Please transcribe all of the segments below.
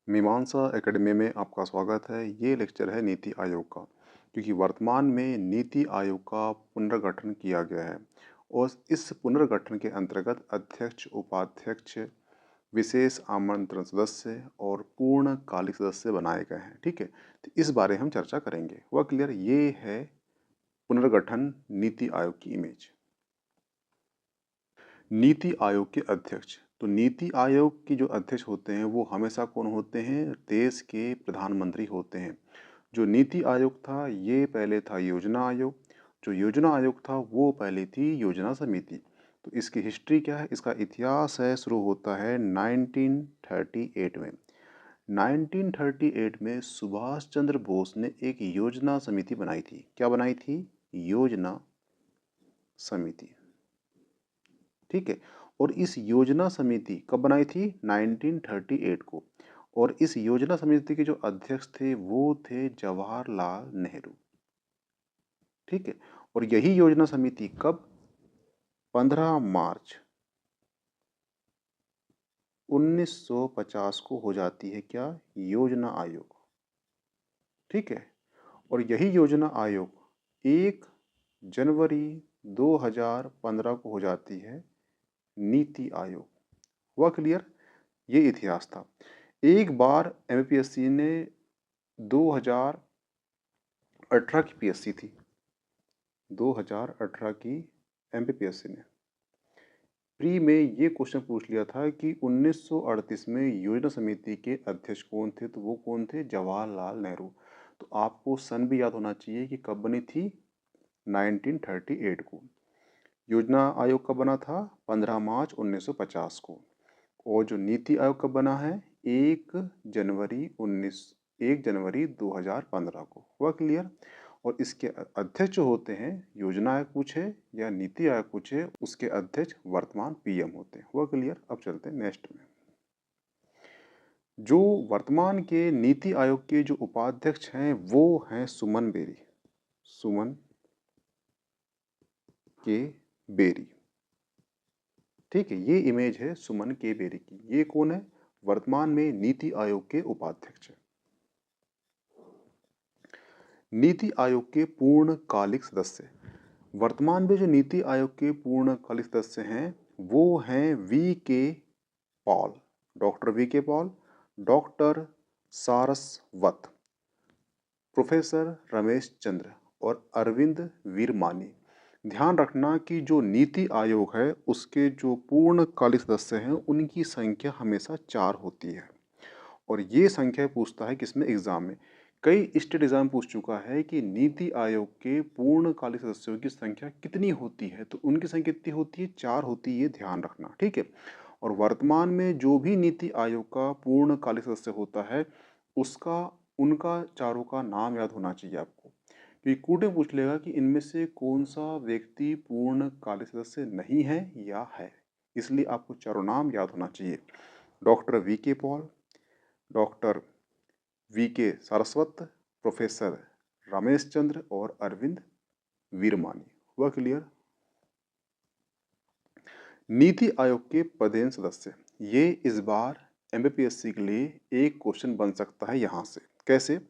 मीमांसा एकेडमी में आपका स्वागत है। ये लेक्चर है नीति आयोग का, क्योंकि वर्तमान में नीति आयोग का पुनर्गठन किया गया है और इस पुनर्गठन के अंतर्गत अध्यक्ष, उपाध्यक्ष, विशेष आमंत्रण सदस्य और पूर्णकालिक सदस्य बनाए गए हैं। ठीक है, तो इस बारे हम चर्चा करेंगे। वह क्लियर? ये है पुनर्गठन नीति आयोग की इमेज। नीति आयोग के अध्यक्ष, तो नीति आयोग की जो अध्यक्ष होते हैं वो हमेशा कौन होते हैं? देश के प्रधानमंत्री होते हैं। जो नीति आयोग था ये पहले था योजना आयोग, जो योजना आयोग था वो पहले थी योजना समिति। तो इसकी हिस्ट्री क्या है, इसका इतिहास है, शुरू होता है 1938 में। 1938 में सुभाष चंद्र बोस ने एक योजना समिति बनाई थी। क्या बनाई थी? योजना समिति। ठीक है, और इस योजना समिति कब बनाई थी? 1938 को। और इस योजना समिति के जो अध्यक्ष थे वो थे जवाहरलाल नेहरू। ठीक है, और यही योजना समिति कब? 15 मार्च 1950 को हो जाती है क्या? योजना आयोग। ठीक है, और यही योजना आयोग 1 जनवरी 2015 को हो जाती है नीति आयोग। हुआ क्लियर? ये इतिहास था। एक बार एमपीएससी ने 2018 की पीएससी थी, 2018 की एमपीएससी ने प्री में ये क्वेश्चन पूछ लिया था कि 1938 में योजना समिति के अध्यक्ष कौन थे? तो वो कौन थे? जवाहरलाल नेहरू। तो आपको सन भी याद होना चाहिए कि कब बनी थी? 1938 को। योजना आयोग कब बना था? 15 मार्च 1950 को। और जो नीति आयोग कब बना है? 1 जनवरी 2015 को। हुआ क्लियर? और इसके अध्यक्ष जो होते हैं, योजना आयोग पूछे या नीति आयोग पूछे, उसके अध्यक्ष वर्तमान पीएम होते हैं। हुआ क्लियर? अब चलते हैं नेक्स्ट में। जो वर्तमान के नीति आयोग के जो उपाध्यक्ष हैं वो हैं सुमन बेरी। सुमन के बेरी। ठीक है, ये इमेज है सुमन के बेरी की। ये कौन है? वर्तमान में नीति आयोग के उपाध्यक्ष है। नीति आयोग के पूर्णकालिक सदस्य, वर्तमान में जो नीति आयोग के पूर्णकालिक सदस्य हैं वो हैं V K Paul, doctor V K Paul, doctor Saraswat, professor Ramesh Chandra और अरविंद वीरमानी। ध्यान रखना कि जो नीति आयोग है उसके जो पूर्णकालिक सदस्य हैं उनकी संख्या हमेशा 4 होती है। और ये संख्या पूछता है किसमें? एग्जाम में। कई स्टेट एग्जाम पूछ चुका है कि नीति आयोग के पूर्णकालिक सदस्यों की संख्या कितनी होती है, तो उनकी संख्या कितनी होती है? 4 होती है, ये ध्यान रखना। ठीक है, और वर्तमान में जो भी नीति आयोग का पूर्णकालिक सदस्य होता है उसका उनका चारों का नाम याद होना चाहिए आपको, क्योंकि कूटे पूछ लेगा कि इनमें से कौन सा व्यक्ति पूर्णकालिक सदस्य नहीं है या है। इसलिए आपको चारों नाम याद होना चाहिए। Doctor V K Paul, doctor V के सारस्वत, प्रोफेसर रमेश चंद्र और अरविंद वीरमानी। हुआ क्लियर? नीति आयोग के पदेन सदस्य, ये इस बार एमपीएससी के लिए एक क्वेश्चन बन सकता है यहाँ से। कैसे?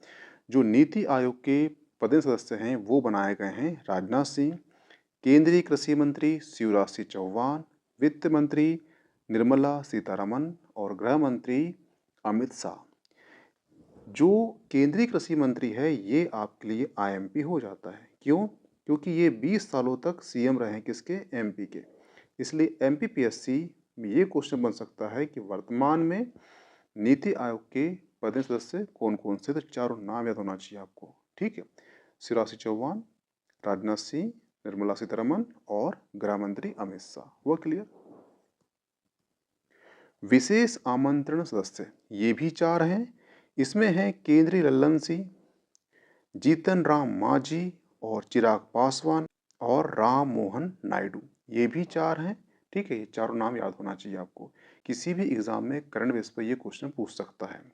जो नीति आयोग के पदेन सदस्य हैं वो बनाए गए हैं राजनाथ सिंह, केंद्रीय कृषि मंत्री शिवराज सिंह चौहान, वित्त मंत्री निर्मला सीतारमन और गृह मंत्री अमित शाह। जो केंद्रीय कृषि मंत्री है ये आपके लिए आईएमपी हो जाता है। क्यों? क्योंकि ये 20 सालों तक सीएम रहे हैं किसके? एमपी के। इसलिए एमपीपीएससी में ये क्वेश्चन बन सकता है कि वर्तमान में नीति आयोग के पदेन सदस्य कौन कौन से? तो चारों नाम याद होना चाहिए आपको। ठीक है, शिवराज सिंह चौहान, राजनाथ सिंह, निर्मला सीतारमन और गृह मंत्री अमित शाह। हुआ क्लियर? विशेष आमंत्रण सदस्य ये भी 4 हैं। इसमें हैं केंद्रीय लल्लन सिंह, जीतन राम मांझी और चिराग पासवान और राम मोहन नायडू। ये भी 4 हैं। ठीक है, ये चारों नाम याद होना चाहिए आपको। किसी भी एग्जाम में करंट बेस पर ये क्वेश्चन पूछ सकता है,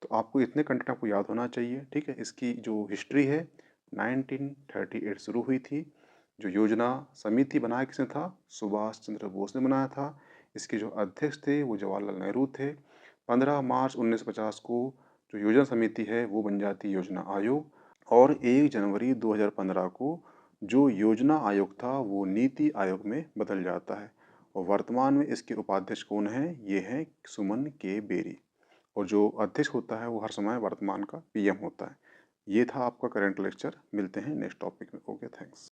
तो आपको इतने कंटेंट आपको याद होना चाहिए। ठीक है, इसकी जो हिस्ट्री है 1938 शुरू हुई थी। जो योजना समिति बनाया किसने था? सुभाष चंद्र बोस ने बनाया था। इसके जो अध्यक्ष थे वो जवाहरलाल नेहरू थे। 15 मार्च 1950 को जो योजना समिति है वो बन जाती है योजना आयोग और 1 जनवरी 2015 को जो योजना आयोग था वो नीति आयोग में बदल जाता है और वर्तमान में इसके उपाध्यक्ष कौन हैं? ये हैं सुमन के बेरी और जो अध्यक्ष होता है वो हर समय वर्तमान का पीएम होता है। ये था आपका करंट लेक्चर। मिलते हैं नेक्स्ट टॉपिक में। Okay, thanks.